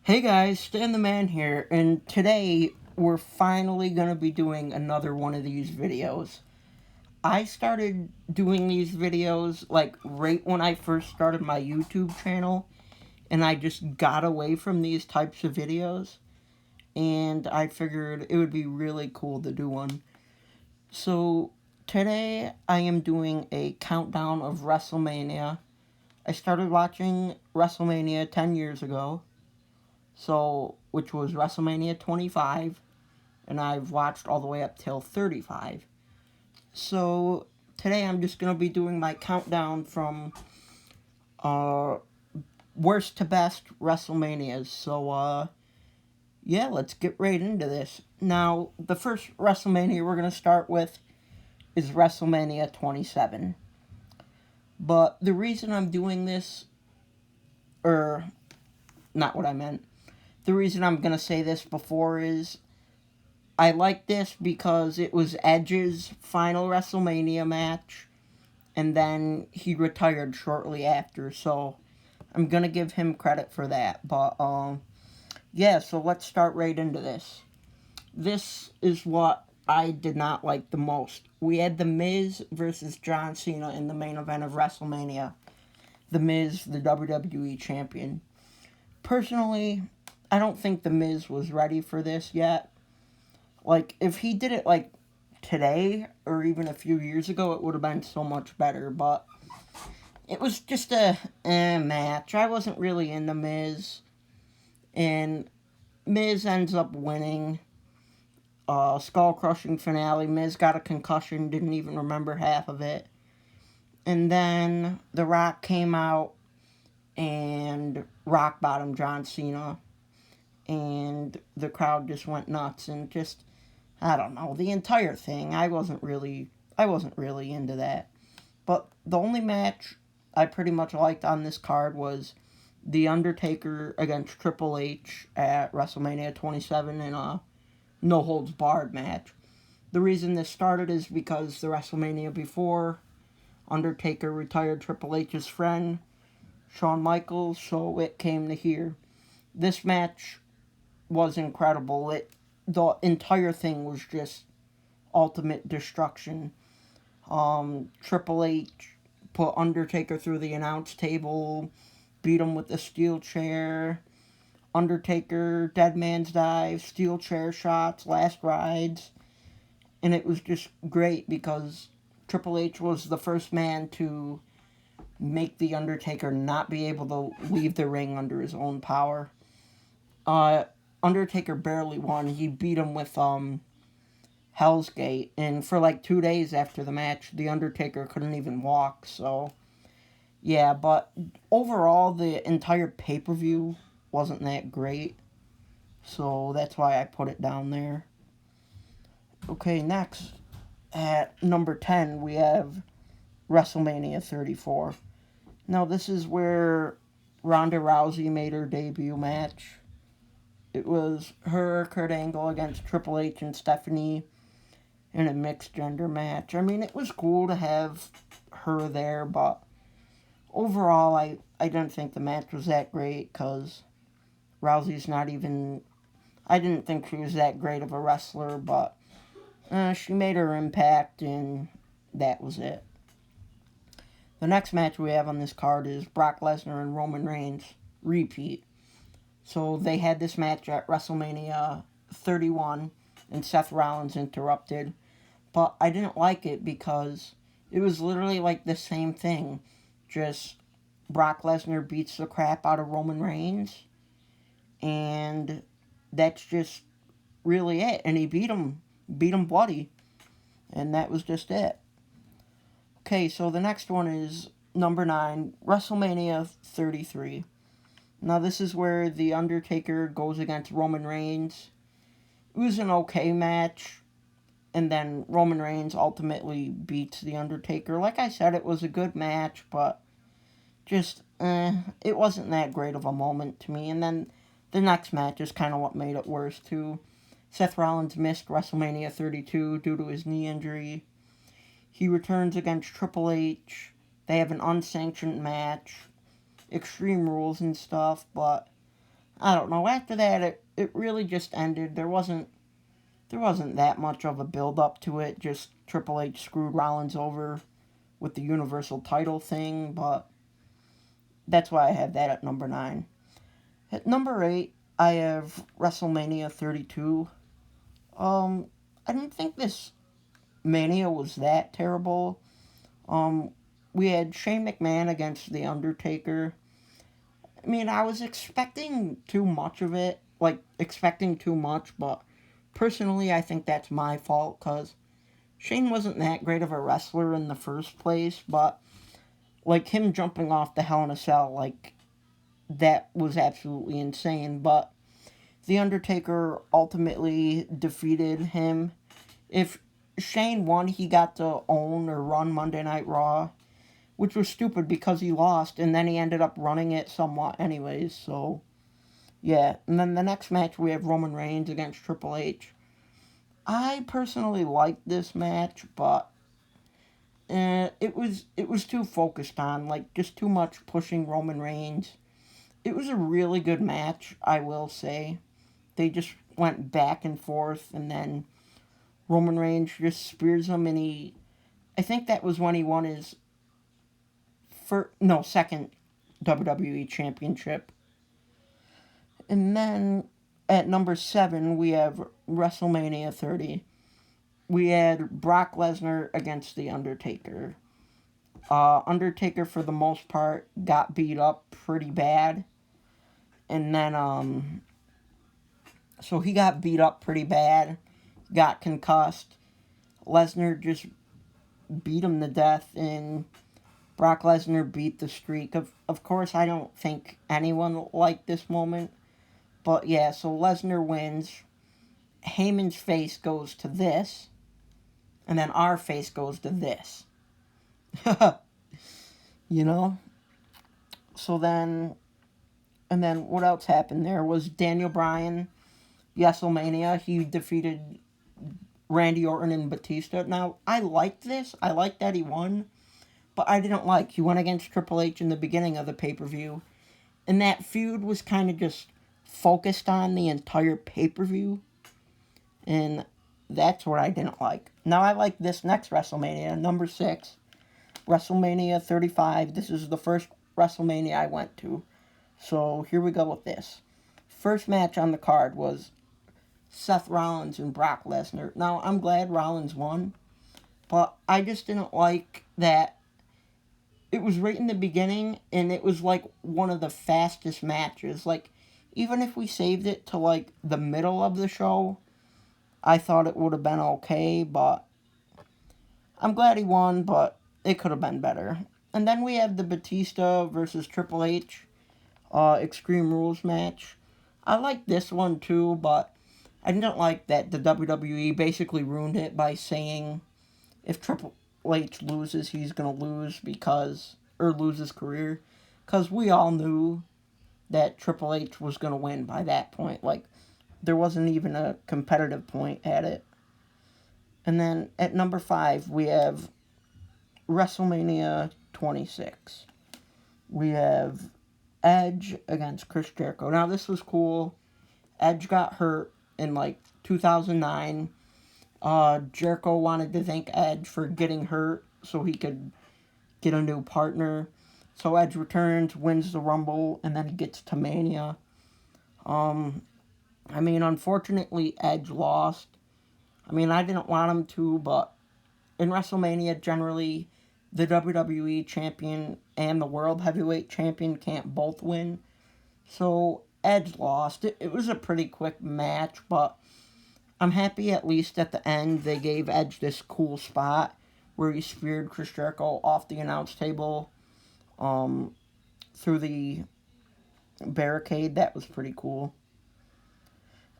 Hey guys, Stan the Man here, and today we're finally going to be doing another one of these videos. I started doing these videos like right when I first started my YouTube channel, and I just got away from these types of videos, and I figured it would be really cool to do one. So today I am doing a countdown of WrestleMania. I started watching WrestleMania 10 years ago, so which was WrestleMania 25, and I've watched all the way up till 35. So today I'm just gonna be doing my countdown from uh, worst to best WrestleManias. So yeah, let's get right into this. Now, the first WrestleMania we're gonna start with is WrestleMania 27. But the reason I'm doing this, or not what I meant, the reason I'm gonna say this before is I like this because it was Edge's final WrestleMania match, and then he retired shortly after. So I'm gonna give him credit for that. But yeah. So let's start right into this. This is what I did not like the most. We had The Miz versus John Cena in the main event of WrestleMania. The Miz, the WWE champion. Personally, I don't think The Miz was ready for this yet. Like, if he did it, like, today or even a few years ago, it would have been so much better. But it was just a match. I wasn't really in The Miz. And Miz ends up winning. Skull crushing finale. Miz got a concussion, didn't even remember half of it. And then The Rock came out and rock bottom John Cena. And the crowd just went nuts and just I don't know, the entire thing. I wasn't really into that. But the only match I pretty much liked on this card was The Undertaker against Triple H at WrestleMania 27 in a no holds barred match. The reason this started is because the WrestleMania before, Undertaker retired Triple H's friend, Shawn Michaels, so it came to here. This match was incredible. The entire thing was just ultimate destruction. Triple H put Undertaker through the announce table, beat him with a steel chair. Undertaker, dead man's dive, steel chair shots, last rides. And it was just great because Triple H was the first man to make The Undertaker not be able to leave the ring under his own power. Uh, Undertaker barely won. He beat him with Hell's Gate, and for like 2 days after the match, The Undertaker couldn't even walk. So yeah, but overall, the entire pay per view wasn't that great. So that's why I put it down there. Okay, next at number 10 we have WrestleMania 34. Now this is where Ronda Rousey made her debut match. It was her, Kurt Angle against Triple H and Stephanie in a mixed gender match. I mean, it was cool to have her there, but overall, I didn't think the match was that great because Rousey's not even. I didn't think she was that great of a wrestler, but she made her impact, and that was it. The next match we have on this card is Brock Lesnar and Roman Reigns repeat. So they had this match at WrestleMania 31, and Seth Rollins interrupted. But I didn't like it because it was literally like the same thing. Just Brock Lesnar beats the crap out of Roman Reigns, and that's just really it. And he beat him bloody, and that was just it. Okay, so the next one is number 9, WrestleMania 33. Now this is where The Undertaker goes against Roman Reigns. It was an okay match, and then Roman Reigns ultimately beats The Undertaker. Like I said, it was a good match, but just, it wasn't that great of a moment to me. And then the next match is kind of what made it worse, too. Seth Rollins missed WrestleMania 32 due to his knee injury. He returns against Triple H. They have an unsanctioned match. Extreme Rules and stuff, but I don't know. After that, it really just ended. There wasn't that much of a build up to it. Just Triple H screwed Rollins over with the Universal title thing, but that's why I have that at number 9. At number 8, I have WrestleMania 32. Um, I didn't think this Mania was that terrible. Um, we had Shane McMahon against The Undertaker. I mean, I was expecting too much of it, like, expecting too much, but personally, I think that's my fault, because Shane wasn't that great of a wrestler in the first place, but, like, him jumping off the Hell in a Cell, like, that was absolutely insane, but The Undertaker ultimately defeated him. If Shane won, he got to own or run Monday Night Raw, which was stupid because he lost, and then he ended up running it somewhat anyways, so yeah. And then the next match we have Roman Reigns against Triple H. I personally liked this match, but it was too focused on, like, just too much pushing Roman Reigns. It was a really good match, I will say. They just went back and forth, and then Roman Reigns just spears him, and I think that was when he won his second WWE Championship. And then at number 7, we have WrestleMania 30. We had Brock Lesnar against The Undertaker. Undertaker, for the most part, got beat up pretty bad. And then, so he got beat up pretty bad, got concussed. Lesnar just beat him to death, and Brock Lesnar beat the streak. Of course, I don't think anyone liked this moment. But yeah, so Lesnar wins. Heyman's face goes to this. And then our face goes to this. You know? So then, and then what else happened there was Daniel Bryan, WrestleMania. He defeated Randy Orton and Batista. Now, I liked this. I liked that he won. But I didn't like he went against Triple H in the beginning of the pay-per-view. And that feud was kind of just focused on the entire pay-per-view. And that's what I didn't like. Now I like this next WrestleMania, number 6. WrestleMania 35. This is the first WrestleMania I went to. So here we go with this. First match on the card was Seth Rollins and Brock Lesnar. Now, I'm glad Rollins won, but I just didn't like that it was right in the beginning, and it was like one of the fastest matches. Like, even if we saved it to like the middle of the show, I thought it would have been okay, but I'm glad he won, but it could have been better. And then we have the Batista versus Triple H Extreme Rules match. I like this one too, but I didn't like that the WWE basically ruined it by saying if Triple H loses, he's going to lose or lose his career. Because we all knew that Triple H was going to win by that point. Like, there wasn't even a competitive point at it. And then at number 5, we have WrestleMania 26. We have Edge against Chris Jericho. Now, this was cool. Edge got hurt in like 2009. Jericho wanted to thank Edge for getting hurt so he could get a new partner. So Edge returns, wins the Rumble, and then he gets to Mania. I mean, unfortunately, Edge lost. I mean, I didn't want him to, but in WrestleMania, generally, the WWE Champion and the World Heavyweight Champion can't both win. So Edge lost. It was a pretty quick match, but I'm happy at least at the end they gave Edge this cool spot where he speared Chris Jericho off the announce table through the barricade. That was pretty cool.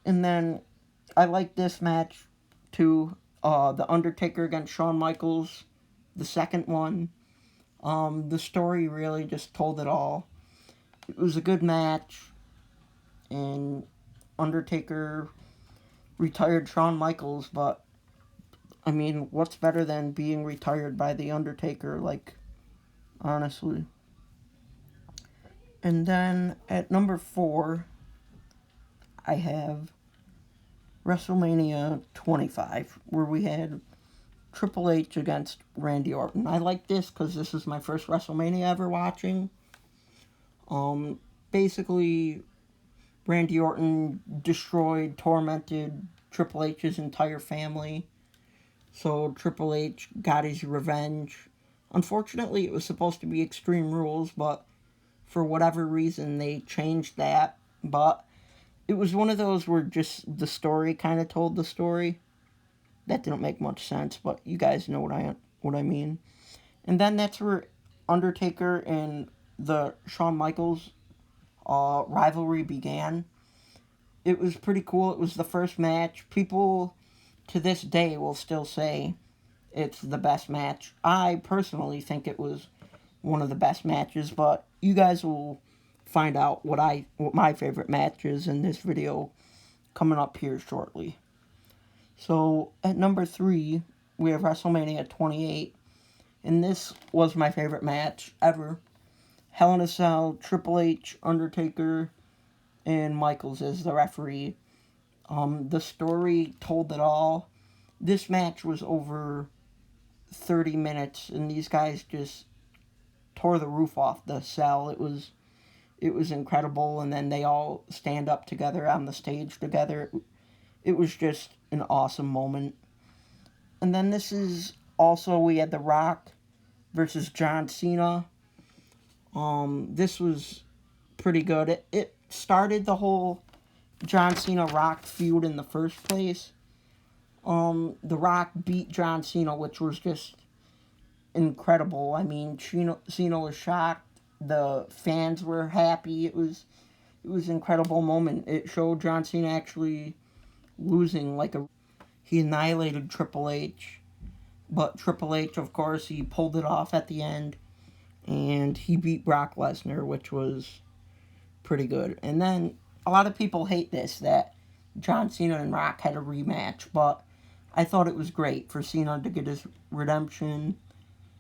And then I like this match too. The Undertaker against Shawn Michaels, the second one. The story really just told it all. It was a good match, and Undertaker retired Shawn Michaels, but I mean, what's better than being retired by The Undertaker, like, honestly. And then at number 4, I have WrestleMania 25, where we had Triple H against Randy Orton. I like this because this is my first WrestleMania ever watching. Basically, Randy Orton destroyed, tormented Triple H's entire family. So Triple H got his revenge. Unfortunately, it was supposed to be Extreme Rules, but for whatever reason, they changed that. But it was one of those where just the story kind of told the story. That didn't make much sense, but you guys know what I mean. And then that's where Undertaker and the Shawn Michaels rivalry began. It was pretty cool. It was the first match. People to this day will still say it's the best match. I personally think it was one of the best matches, but you guys will find out what my favorite match is in this video coming up here shortly. So at number 3, we have WrestleMania 28, and this was my favorite match ever. Hell in a Cell, Triple H, Undertaker, and Michaels as the referee. The story told it all. This match was over 30 minutes, and these guys just tore the roof off the cell. It was incredible, and then they all stand up together on the stage together. It was just an awesome moment. And then this is also, we had The Rock versus John Cena. This was pretty good. It started the whole John Cena Rock feud in the first place. The Rock beat John Cena, which was just incredible. I mean, Cena was shocked. The fans were happy. It was an incredible moment. It showed John Cena actually losing he annihilated Triple H, but Triple H, of course, he pulled it off at the end, and he beat Brock Lesnar, which was pretty good. And then a lot of people hate this, that John Cena and Rock had a rematch, but I thought it was great for Cena to get his redemption.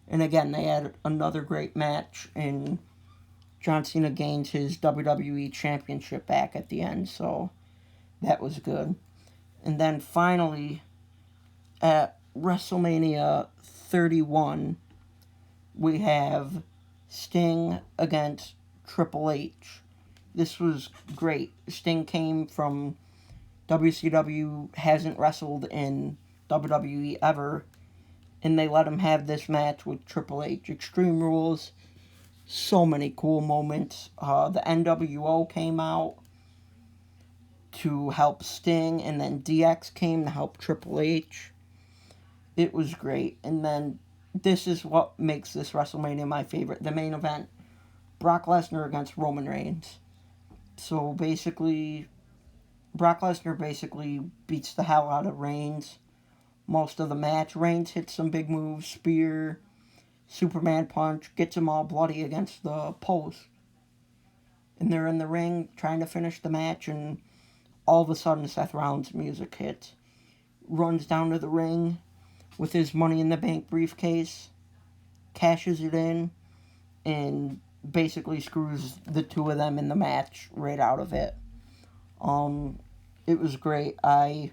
And again, they had another great match, and John Cena gained his WWE Championship back at the end, so that was good. And then finally, at WrestleMania 31, we have Sting against Triple H. This was great. Sting came from WCW, hasn't wrestled in WWE ever, and they let him have this match with Triple H. Extreme Rules, so many cool moments. The NWO came out to help Sting, and then DX came to help Triple H. It was great. And then this is what makes this WrestleMania my favorite. The main event, Brock Lesnar against Roman Reigns. So basically, Brock Lesnar basically beats the hell out of Reigns most of the match. Reigns hits some big moves, spear, Superman punch, gets him all bloody against the post. And they're in the ring trying to finish the match, and all of a sudden Seth Rollins' music hits. Runs down to the ring with his Money in the Bank briefcase, cashes it in, and basically screws the two of them in the match right out of it. It was great. I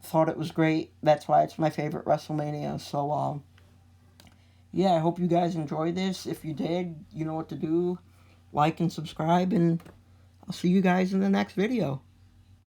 thought it was great. That's why it's my favorite WrestleMania. So, yeah, I hope you guys enjoyed this. If you did, you know what to do. Like and subscribe, and I'll see you guys in the next video.